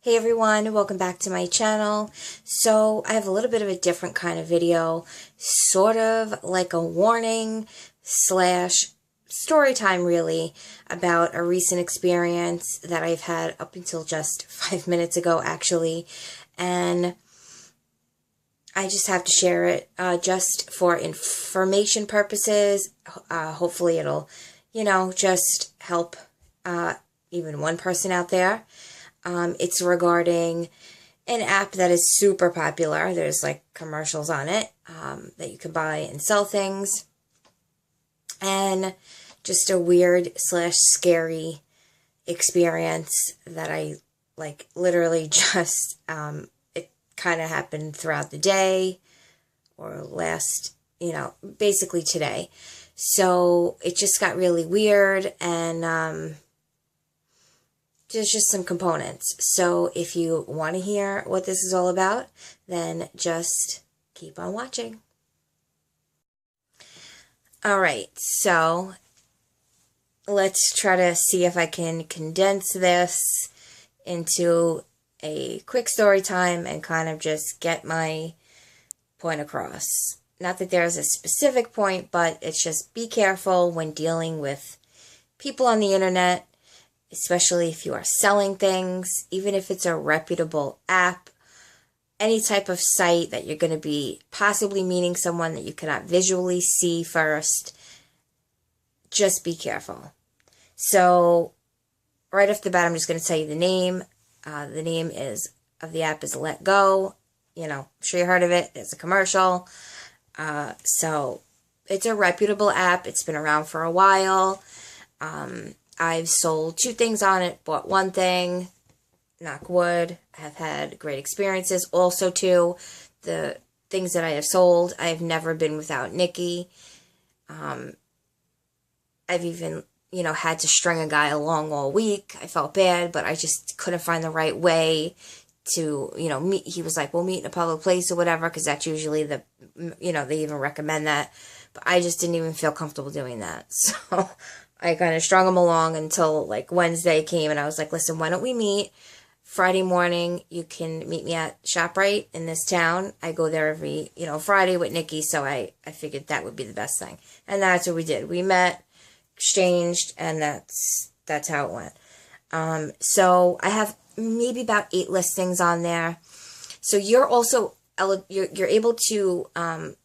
Hey everyone, welcome back to my channel. So I have a little bit of a different kind of video, sort of like a warning slash story time really, about a recent experience that I've had up until just 5 minutes ago actually, and I just have to share it just for information purposes. Hopefully it'll, just help even one person out there. It's regarding an app that is super popular. There's like commercials on it that you can buy and sell things. And just a weird slash scary experience that I like literally just, it kind of happened throughout the day or last, basically today. So it just got really weird and, there's just some components. So if you want to hear what this is all about, then just keep on watching. Alright, so let's try to see if I can condense this into a quick story time and kind of just get my point across. Not that there's a specific point, but it's just be careful when dealing with people on the internet, especially if you are selling things, even if it's a reputable app, any type of site that you're going to be possibly meeting someone that you cannot visually see first. Just be careful. So right off the bat, I'm just going to tell you the name. The name of the app is Let Go. I'm sure you heard of it. It's a commercial. So it's a reputable app. It's been around for a while. I've sold 2 things on it, bought 1 thing, knock wood. I have had great experiences. Also, too, the things that I have sold, I have never been without Nikki. I've even, had to string a guy along all week. I felt bad, but I just couldn't find the right way to, meet. He was like, we'll meet in a public place or whatever, because that's usually they even recommend that. But I just didn't even feel comfortable doing that. So I kind of strung him along until like Wednesday came, and I was like, listen, why don't we meet Friday morning? You can meet me at ShopRite in this town. I go there every, Friday with Nikki, so I figured that would be the best thing. And that's what we did. We met, exchanged, and that's how it went. So I have maybe about 8 listings on there. So you're also, you're able to,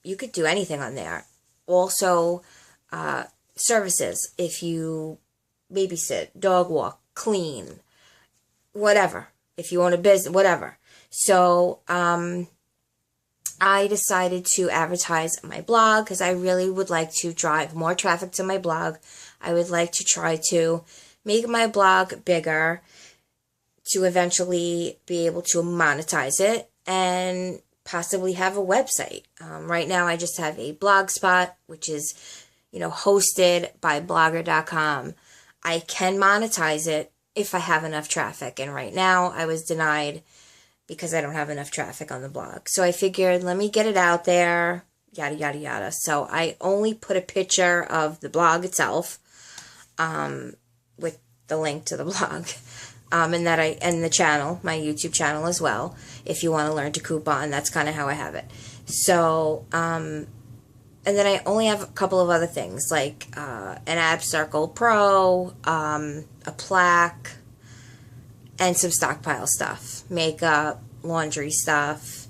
you could do anything on there. Also, services, if you babysit, dog walk, clean, whatever, if you own a business, whatever. So I decided to advertise my blog because I really would like to drive more traffic to my blog. I would like to try to make my blog bigger to eventually be able to monetize it and possibly have a website. Right now I just have a blog spot, which is hosted by blogger.com. I can monetize it if I have enough traffic. And right now I was denied because I don't have enough traffic on the blog. So I figured, let me get it out there, yada, yada, yada. So I only put a picture of the blog itself, with the link to the blog, and the channel, my YouTube channel as well. If you want to learn to coupon, that's kind of how I have it. So, and then I only have a couple of other things, like an Ab Circle Pro, a plaque, and some stockpile stuff. Makeup, laundry stuff,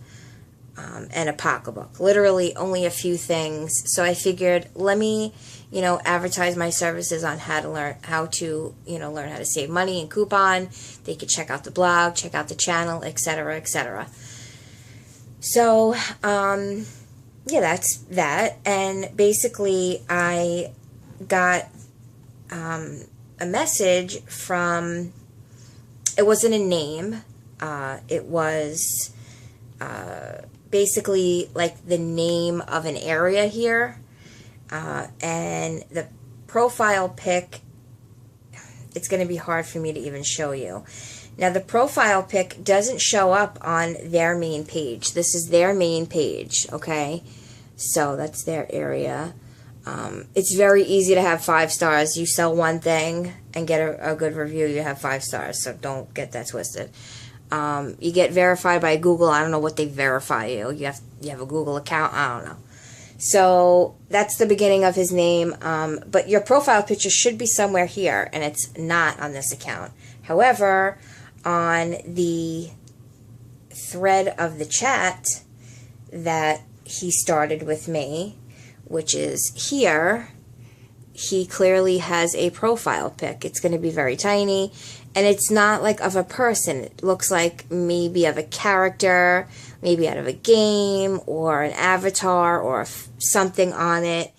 and a pocketbook. Literally only a few things. So I figured, let me, advertise my services on how to learn how to save money and coupon. They could check out the blog, check out the channel, etc., etc. So, yeah, that's that. And basically I got a message from, it wasn't a name, it was basically like the name of an area here, and the profile pic, it's going to be hard for me to even show you. Now the profile pic doesn't show up on their main page. This is their main page, okay? So that's their area. It's very easy to have 5 stars. You sell one thing and get a good review, you have 5 stars. So don't get that twisted. You get verified by Google. I don't know what they verify you. You have a Google account. I don't know. So that's the beginning of his name. But your profile picture should be somewhere here, and it's not on this account. However, on the thread of the chat that he started with me, which is here, he clearly has a profile pic. It's going to be very tiny, and it's not like of a person. It looks like maybe of a character, maybe out of a game, or an avatar, or something on it.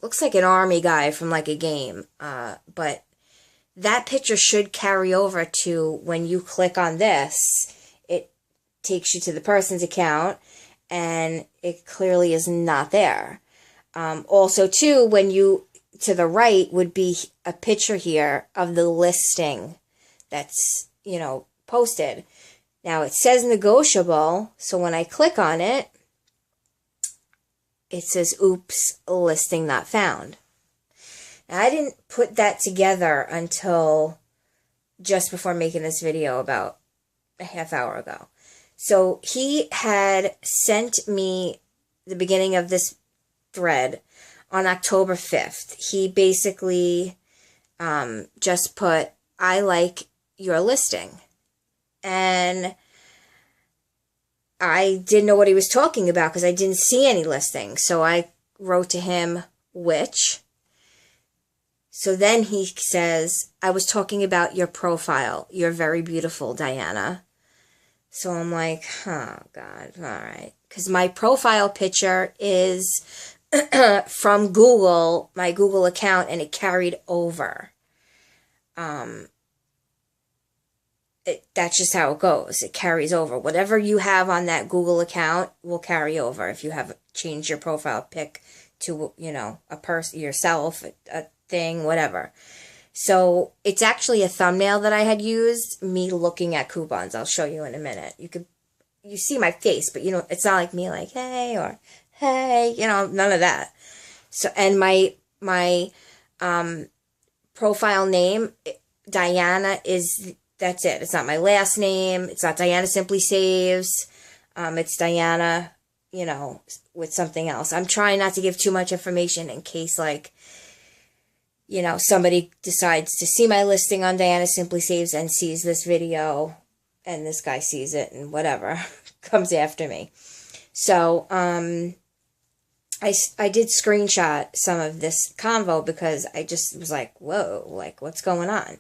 Looks like an army guy from like a game, but that picture should carry over to when you click on this. It takes you to the person's account, and it clearly is not there. Also, too, when you, to the right would be a picture here of the listing that's, you know, posted. Now, it says negotiable, so when I click on it, it says, oops, listing not found. Now, I didn't put that together until just before making this video about a half hour ago. So he had sent me the beginning of this thread on October 5th. He basically just put, I like your listing. And I didn't know what he was talking about because I didn't see any listings. So I wrote to him, which. So then he says, I was talking about your profile. You're very beautiful, Diana. So I'm like, oh, God, all right. Because my profile picture is from Google, my Google account, and it carried over. That's just how it goes. It carries over. Whatever you have on that Google account will carry over if you have changed your profile pic to, you know, a person, yourself, a thing, whatever. So it's actually a thumbnail that I had used, me looking at coupons. I'll show you in a minute. You see my face, but you know, it's not like me like, hey, or hey, you know, none of that. So, and my profile name, Diana, that's it. It's not my last name. It's not Diana Simply Saves. It's Diana, you know, with something else. I'm trying not to give too much information in case, like, you know, somebody decides to see my listing on Diana Simply Saves and sees this video, and this guy sees it and whatever, comes after me. So, I did screenshot some of this convo because I just was like, whoa, like, what's going on?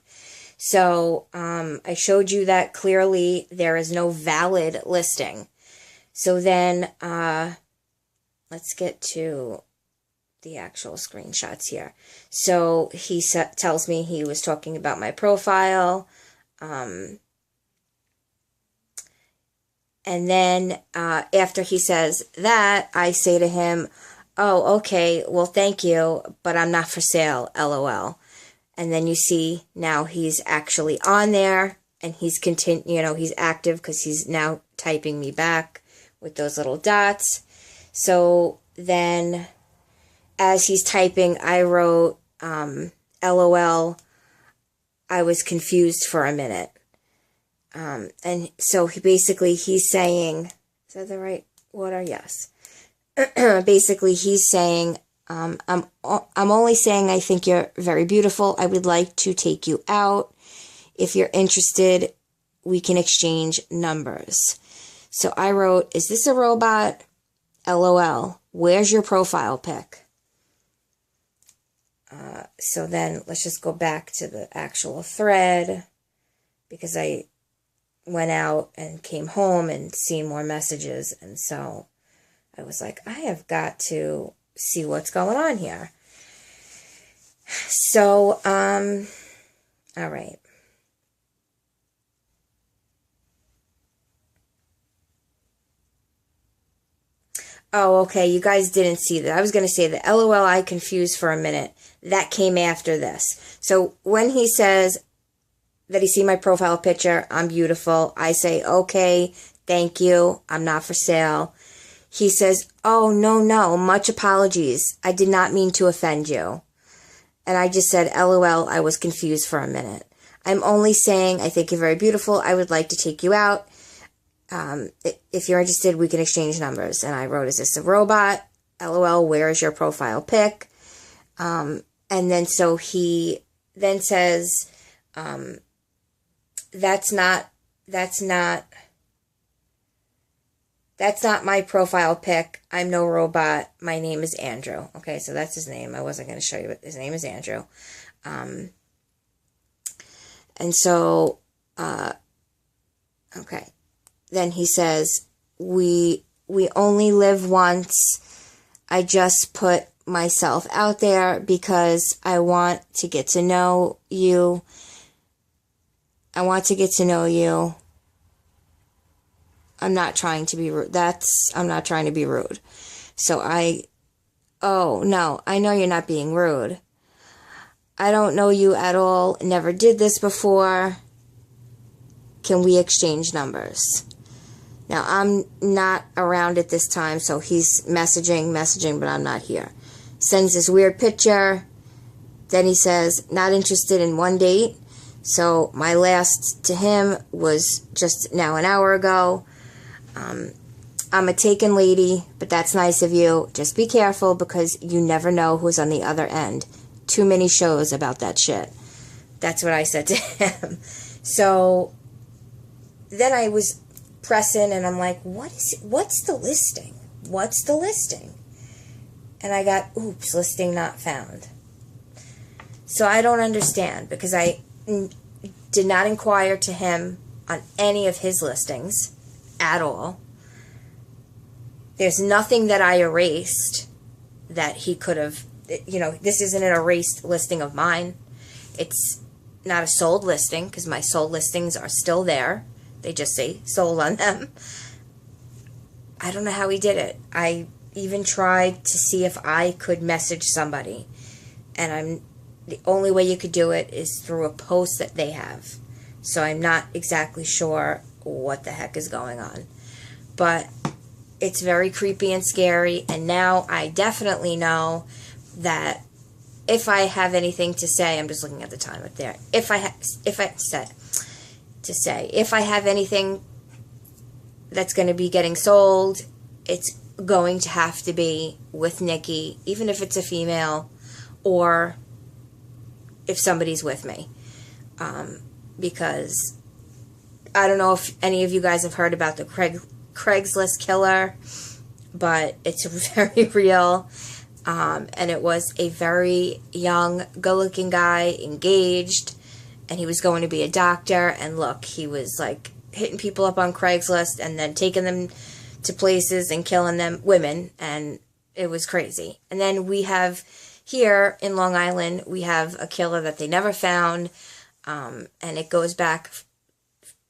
So, I showed you that clearly there is no valid listing. So then, let's get to the actual screenshots here. So he tells me he was talking about my profile. And then after he says that, I say to him, oh, okay, well, thank you, but I'm not for sale, LOL. And then you see now he's actually on there, and he's he's active because he's now typing me back with those little dots. So then as he's typing, I wrote, LOL, I was confused for a minute. And so he's saying, is that the right order? Yes. Basically, he's saying, I'm only saying I think you're very beautiful. I would like to take you out. If you're interested, we can exchange numbers. So I wrote, is this a robot? LOL. Where's your profile pic? So then let's just go back to the actual thread, because I went out and came home and seen more messages. And so I was like, I have got to see what's going on here. So, all right. Oh, okay, you guys didn't see that. I was going to say that LOL, I confused for a minute. That came after this. So when he says that he see my profile picture, I'm beautiful, I say, okay, thank you, I'm not for sale. He says, oh, no, much apologies. I did not mean to offend you. And I just said, LOL, I was confused for a minute. I'm only saying I think you're very beautiful. I would like to take you out. If you're interested, we can exchange numbers. And I wrote, is this a robot? LOL, where is your profile pic? And then so he then says, that's not my profile pic. I'm no robot. My name is Andrew. Okay, so that's his name. I wasn't going to show you, but his name is Andrew. And so, okay. Then he says, we only live once. I just put myself out there because I want to get to know you. I want to get to know you. I'm not trying to be rude. I'm not trying to be rude. So oh, no, I know you're not being rude. I don't know you at all. Never did this before. Can we exchange numbers? Now, I'm not around at this time, so he's messaging, but I'm not here. Sends this weird picture. Then he says, not interested in one date. So my last to him was just now an hour ago. I'm a taken lady, but that's nice of you. Just be careful because you never know who's on the other end. Too many shows about that shit. That's what I said to him. So then I was pressing and I'm like, what's the listing? What's the listing? And I got, oops, listing not found. So I don't understand because I did not inquire to him on any of his listings at all. There's nothing that I erased that he could have, this isn't an erased listing of mine. It's not a sold listing because my sold listings are still there. They just say sold on them. I don't know how he did it. I even tried to see if I could message somebody. And the only way you could do it is through a post that they have. So I'm not exactly sure what the heck is going on. But it's very creepy and scary. And now I definitely know that if I have anything to say, I'm just looking at the time right there. If I have anything that's going to be getting sold, it's going to have to be with Nikki, even if it's a female, or if somebody's with me. Because I don't know if any of you guys have heard about the Craigslist killer, but it's very real. And it was a very young, good-looking guy, engaged, and he was going to be a doctor. And look, he was like hitting people up on Craigslist and then taking them to places and killing them, women, and it was crazy. And then we have here in Long Island, we have a killer that they never found, and it goes back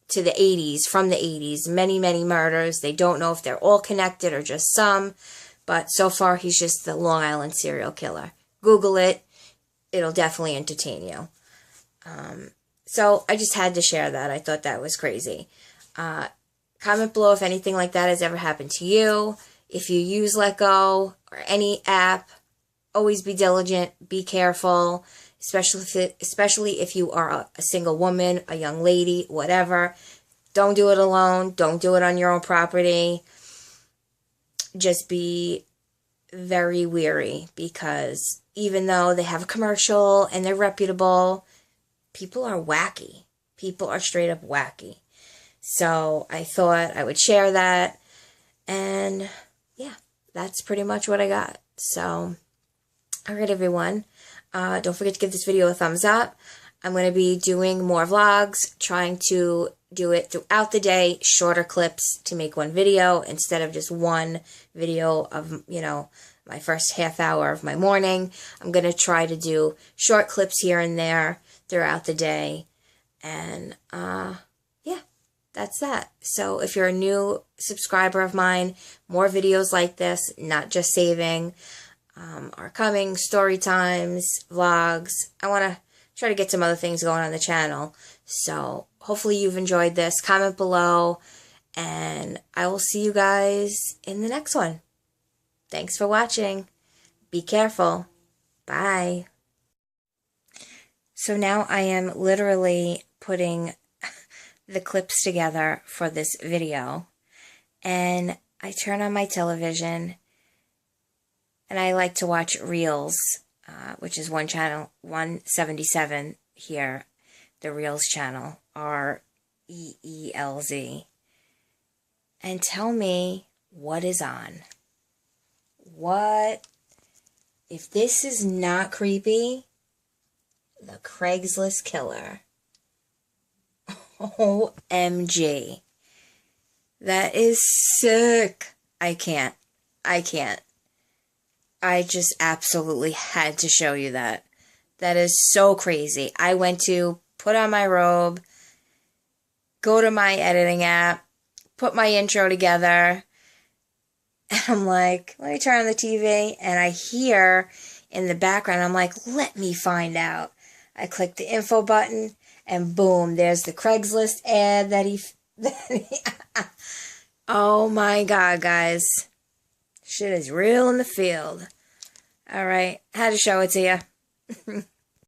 to the 80s, from the 80s, many, many murders. They don't know if they're all connected or just some, but so far he's just the Long Island serial killer. Google it. It'll definitely entertain you. So I just had to share that. I thought that was crazy. Comment below if anything like that has ever happened to you. If you use Let Go or any app, always be diligent, be careful, especially if you are a single woman, a young lady, whatever. Don't do it alone. Don't do it on your own property. Just be very wary, because even though they have a commercial and they're reputable, people are wacky. People are straight up wacky. So I thought I would share that. And yeah, that's pretty much what I got. So, all right, everyone. Don't forget to give this video a thumbs up. I'm going to be doing more vlogs, trying to do it throughout the day, shorter clips to make one video instead of just one video of, my first half hour of my morning. I'm going to try to do short clips here and there throughout the day. And, yeah, that's that. So if you're a new subscriber of mine, more videos like this, not just saving, are coming, story times, vlogs. I want to try to get some other things going on the channel. So hopefully you've enjoyed this. Comment below, and I will see you guys in the next one. Thanks for watching. Be careful. Bye. So now I am literally putting the clips together for this video, and I turn on my television, and I like to watch Reels, which is one channel, 177 here, the Reels channel, REELZ, and tell me what is on. What? If this is not creepy, the Craigslist killer. OMG. That is sick. I can't. I just absolutely had to show you that. That is so crazy. I went to put on my robe, go to my editing app, put my intro together, and I'm like, let me turn on the TV, and I hear in the background, I'm like, let me find out. I click the info button, and boom, there's the Craigslist ad that he oh my God, guys. Shit is real in the field. All right, had to show it to you.